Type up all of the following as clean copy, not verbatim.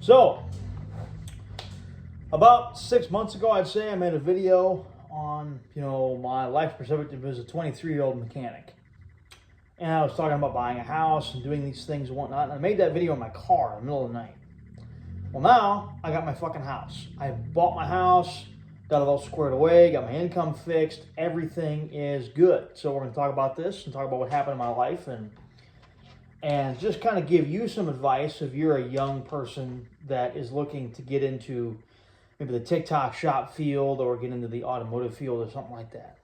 So, about 6 months ago, I'd say, I made a video on, my life perspective as a 23-year-old mechanic. And I was talking about buying a house and doing these things and whatnot. And I made that video in my car in the middle of the night. Well, now I got my fucking house. I bought my house, got it all squared away, got my income fixed. Everything is good. So we're going to talk about this and talk about what happened in my life and just kind of give you some advice if you're a young person that is looking to get into maybe the TikTok shop field or get into the automotive field or something like that.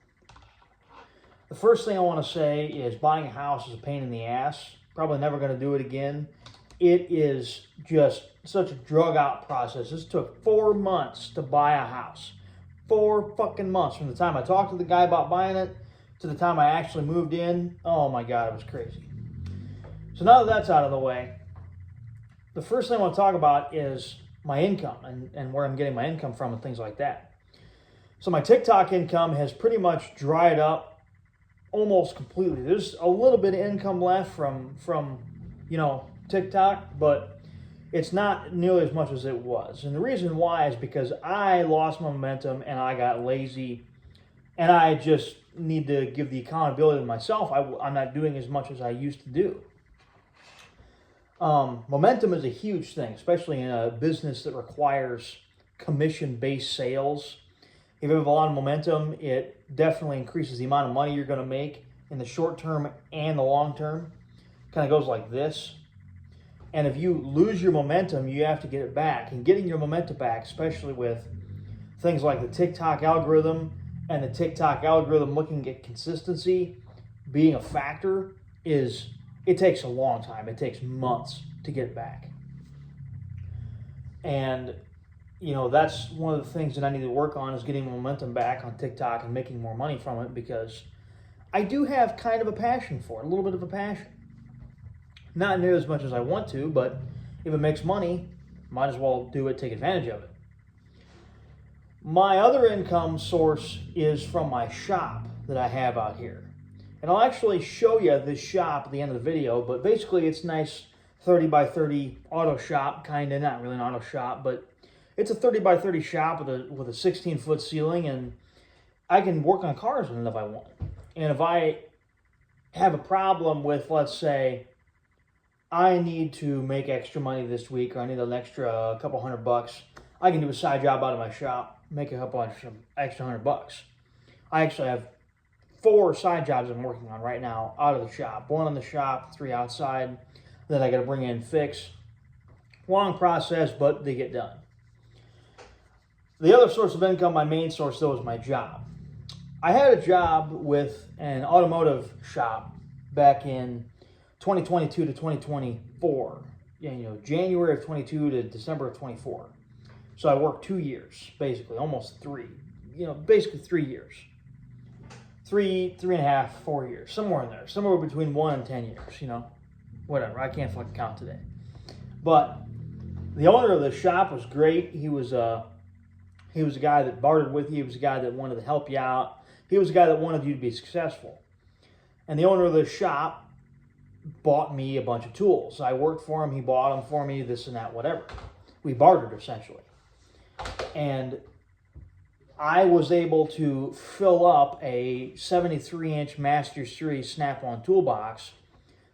The first thing I want to say is buying a house is a pain in the ass. Probably never going to do it again. It is just such a drug out process. This took 4 months to buy a house. 4 fucking months from the time I talked to the guy about buying it to the time I actually moved in. Oh my God, it was crazy. So now that that's out of the way, the first thing I want to talk about is my income and where I'm getting my income from and things like that. So my TikTok income has pretty much dried up almost completely. There's a little bit of income left from TikTok, but it's not nearly as much as it was. And the reason why is because I lost my momentum and I got lazy, and I just need to give the accountability to myself. I'm not doing as much as I used to do. Momentum is a huge thing, especially in a business that requires commission-based sales. If you have a lot of momentum, it definitely increases the amount of money you're going to make in the short term and the long term. Kind of goes like this. And if you lose your momentum, you have to get it back. And getting your momentum back, especially with things like the TikTok algorithm and the TikTok algorithm looking at consistency being a factor, it takes a long time. It takes months to get it back. And that's one of the things that I need to work on, is getting momentum back on TikTok and making more money from it, because I do have kind of a passion for it, a little bit of a passion. Not near as much as I want to, but if it makes money, might as well do it, take advantage of it. My other income source is from my shop that I have out here. And I'll actually show you this shop at the end of the video, but basically it's nice 30 by 30 auto shop, kind of, not really an auto shop, but it's a 30 by 30 shop with a 16-foot ceiling, and I can work on cars in it if I want. And if I have a problem with, let's say, I need to make extra money this week, or I need an extra couple $100, I can do a side job out of my shop, make a couple extra $100. I actually have 4 side jobs I'm working on right now out of the shop. 1 in the shop, 3 outside, that I got to bring in and fix. Long process, but they get done. The other source of income, my main source, though, is my job. I had a job with an automotive shop back in 2022 to 2024. January of 22 to December of 24. So I worked 2 years, basically, almost 3. Basically 3 years. 3.5, 4 years, somewhere in there, somewhere between 1 and 10 years, whatever. I can't fucking count today. But the owner of the shop was great. He was a guy that bartered with you. He was a guy that wanted to help you out. He was a guy that wanted you to be successful. And the owner of the shop bought me a bunch of tools. I worked for him. He bought them for me, this and that, whatever. We bartered, essentially. And I was able to fill up a 73-inch Master Series Snap-on toolbox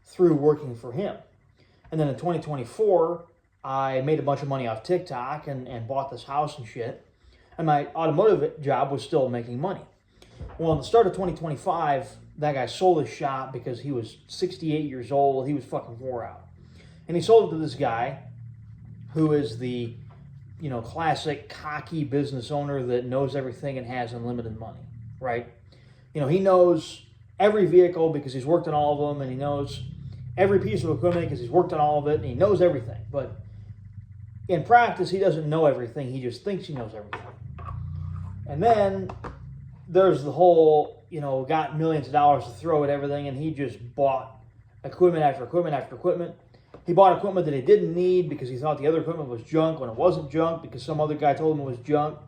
through working for him. And then in 2024, I made a bunch of money off TikTok and bought this house and shit. And my automotive job was still making money. Well, in the start of 2025, that guy sold his shop because he was 68 years old. He was fucking wore out. And he sold it to this guy who is the classic cocky business owner that knows everything and has unlimited money, right? He knows every vehicle because he's worked on all of them, and he knows every piece of equipment because he's worked on all of it, and he knows everything. But in practice, he doesn't know everything. He just thinks he knows everything. And then there's the whole, got millions of dollars to throw at everything, and he just bought equipment after equipment after equipment. He bought equipment that he didn't need because he thought the other equipment was junk when it wasn't junk because some other guy told him it was junk.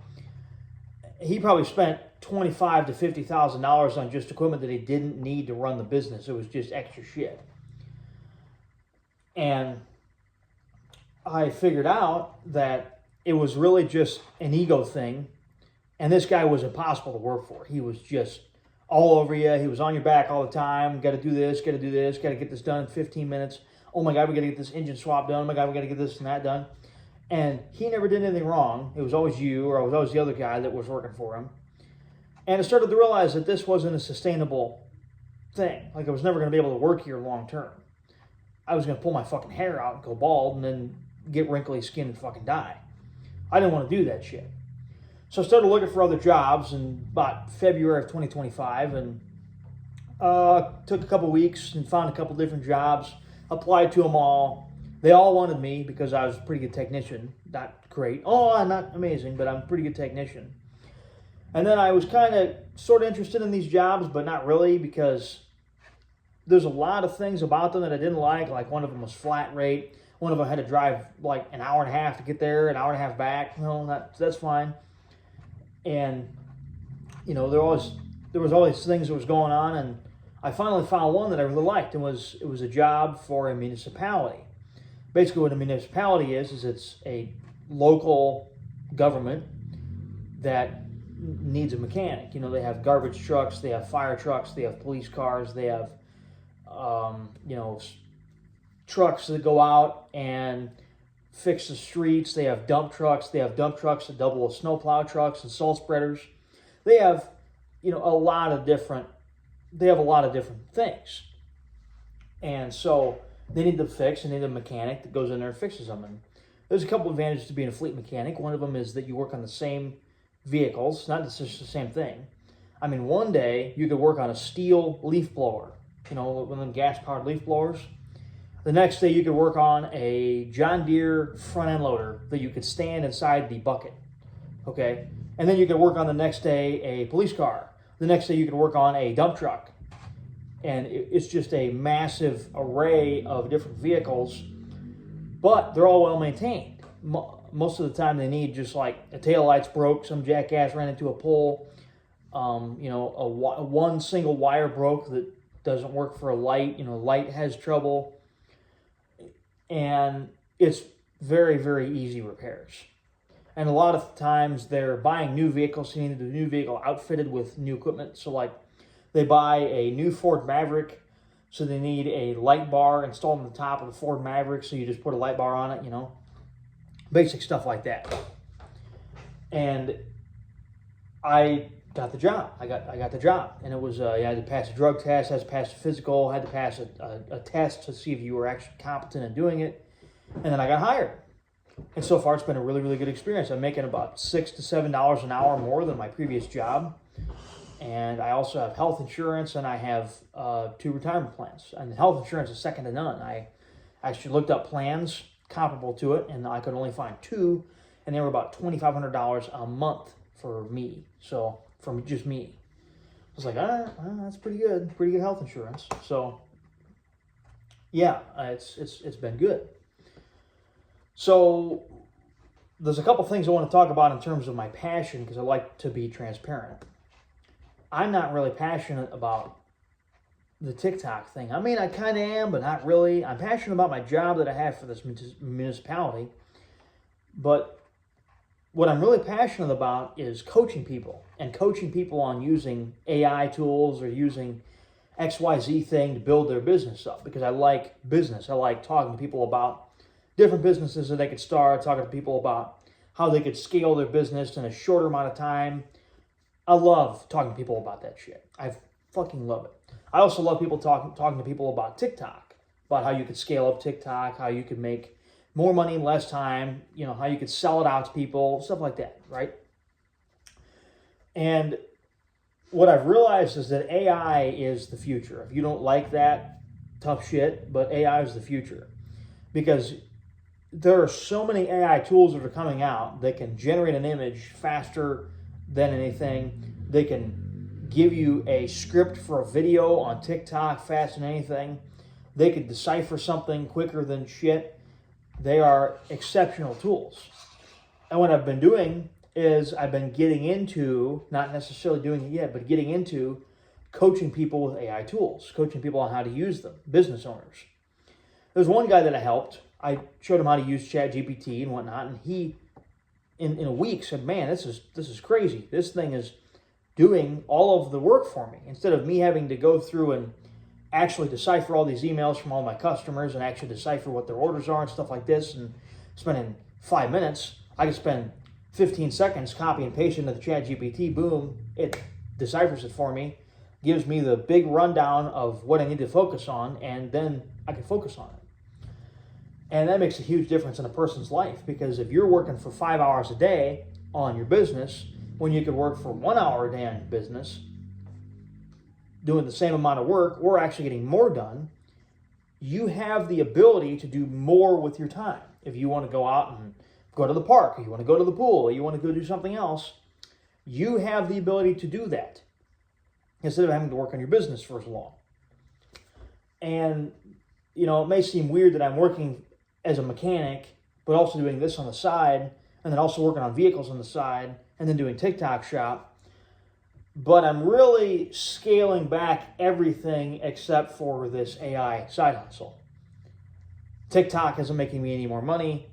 He probably spent $25,000 to $50,000 on just equipment that he didn't need to run the business. It was just extra shit. And I figured out that it was really just an ego thing, and this guy was impossible to work for. He was just all over you. He was on your back all the time. Got to do this, got to do this, got to get this done in 15 minutes. Oh my God, we got to get this engine swap done. Oh my God, we got to get this and that done. And he never did anything wrong. It was always you, or it was always the other guy that was working for him. And I started to realize that this wasn't a sustainable thing. Like, I was never going to be able to work here long term. I was going to pull my fucking hair out and go bald and then get wrinkly skin and fucking die. I didn't want to do that shit. So I started looking for other jobs in about February of 2025, and took a couple weeks and found a couple different jobs, applied to them all. They all wanted me because I was a pretty good technician. Not great. Oh, I'm not amazing, but I'm a pretty good technician. And then I was kind of sort of interested in these jobs, but not really, because there's a lot of things about them that I didn't like. Like, one of them was flat rate. One of them had to drive like an hour and a half to get there, an hour and a half back. No, that's fine. And, you know, there was all these things that was going on, and I finally found one that I really liked. It was a job for a municipality. Basically, what a municipality is it's a local government that needs a mechanic. You know, they have garbage trucks, they have fire trucks, they have police cars, they have, trucks that go out and fix the streets. They have dump trucks. They have dump trucks that double as snowplow trucks and salt spreaders. They have, a lot of different things. And so they need them fixed, and they need a mechanic that goes in there and fixes them. And there's a couple advantages to being a fleet mechanic. One of them is that you work on the same vehicles, not just the same thing. I mean, one day you could work on a steel leaf blower, one of them gas-powered leaf blowers. The next day you could work on a John Deere front-end loader that you could stand inside the bucket, okay? And then you could work on the next day a police car. The next day you could work on a dump truck. And it's just a massive array of different vehicles, but they're all well maintained. Most of the time they need just like a taillight's broke, some jackass ran into a pole, one single wire broke that doesn't work for a light, light has trouble. And it's very, very easy repairs. And a lot of times they're buying new vehicles, so you need the new vehicle outfitted with new equipment. So like they buy a new Ford Maverick, so they need a light bar installed on the top of the Ford Maverick, so you just put a light bar on it, basic stuff like that. And I got the job. I got the job, and it was you had to pass a drug test, had to pass a physical, had to pass a test to see if you were actually competent in doing it, and then I got hired. And so far, it's been a really, really good experience. I'm making about $6 to $7 an hour more than my previous job, and I also have health insurance, and I have 2 retirement plans. And health insurance is second to none. I actually looked up plans comparable to it, and I could only find 2, and they were about $2,500 a month for me. So from just me, I was like, that's pretty good health insurance. So yeah, it's been good. So there's a couple things I want to talk about in terms of my passion, because I like to be transparent. I'm not really passionate about the TikTok thing. I mean, I kind of am, but not really. I'm passionate about my job that I have for this municipality, but what I'm really passionate about is coaching people on using AI tools or using XYZ thing to build their business up, because I like business. I like talking to people about different businesses that they could start, talking to people about how they could scale their business in a shorter amount of time. I love talking to people about that shit. I fucking love it. I also love people talking to people about TikTok, about how you could scale up TikTok, how you could make more money in less time, how you could sell it out to people, stuff like that, right? And what I've realized is that AI is the future. If you don't like that, tough shit, but AI is the future. Because there are so many AI tools that are coming out that can generate an image faster than anything. They can give you a script for a video on TikTok faster than anything. They could decipher something quicker than shit. They are exceptional tools. And what I've been doing is I've been getting into, not necessarily doing it yet, but getting into coaching people with AI tools, coaching people on how to use them, business owners. There's one guy that I helped. I showed him how to use ChatGPT and whatnot, and he, in a week, said, "Man, this is crazy. This thing is doing all of the work for me. Instead of me having to go through and actually decipher all these emails from all my customers and actually decipher what their orders are and stuff like this, and spending 5 minutes, I can spend 15 seconds, copy and paste into the ChatGPT. Boom, it deciphers it for me, gives me the big rundown of what I need to focus on, and then I can focus on it." And that makes a huge difference in a person's life, because if you're working for 5 hours a day on your business, when you could work for 1 hour a day on your business, doing the same amount of work or actually getting more done, you have the ability to do more with your time. If you want to go out and go to the park, or you want to go to the pool, or you want to go do something else, you have the ability to do that instead of having to work on your business for as long. And, you know, it may seem weird that I'm working as a mechanic, but also doing this on the side, and then also working on vehicles on the side, and then doing TikTok shop. But I'm really scaling back everything except for this AI side hustle. TikTok isn't making me any more money,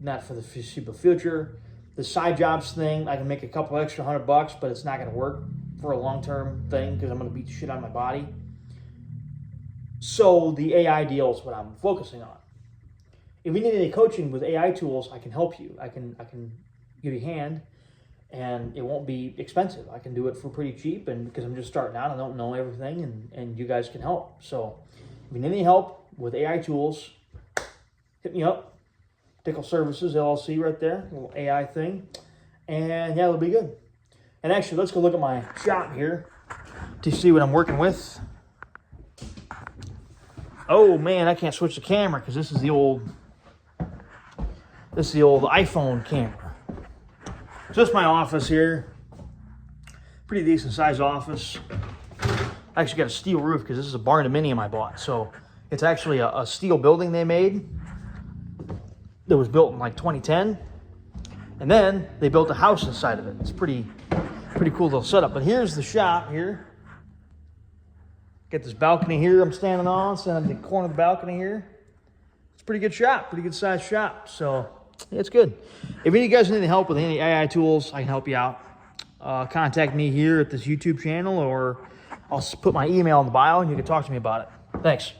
not for the foreseeable future. The side jobs thing, I can make a couple extra $100, but it's not going to work for a long-term thing because I'm going to beat the shit out of my body. So the AI deal is what I'm focusing on. If you need any coaching with AI tools, I can help you. I can give you a hand, and it won't be expensive. I can do it for pretty cheap, and because I'm just starting out, I don't know everything, and you guys can help. So if you need any help with AI tools, hit me up. Tickle Services LLC right there, little AI thing. And yeah, it'll be good. And actually, let's go look at my shop here to see what I'm working with. Oh man, I can't switch the camera because this is the old iPhone camera. So this is my office here. Pretty decent sized office. I actually got a steel roof because this is a barn-dominium I bought. So it's actually a steel building they made that was built in like 2010. And then they built a house inside of it. It's pretty cool little setup. But here's the shop here. Got this balcony here I'm standing on the corner of the balcony here. It's a pretty good shop, pretty good sized shop. So yeah, it's good. If any of you guys need any help with any AI tools, I can help you out. Contact me here at this YouTube channel, or I'll put my email in the bio and you can talk to me about it. Thanks.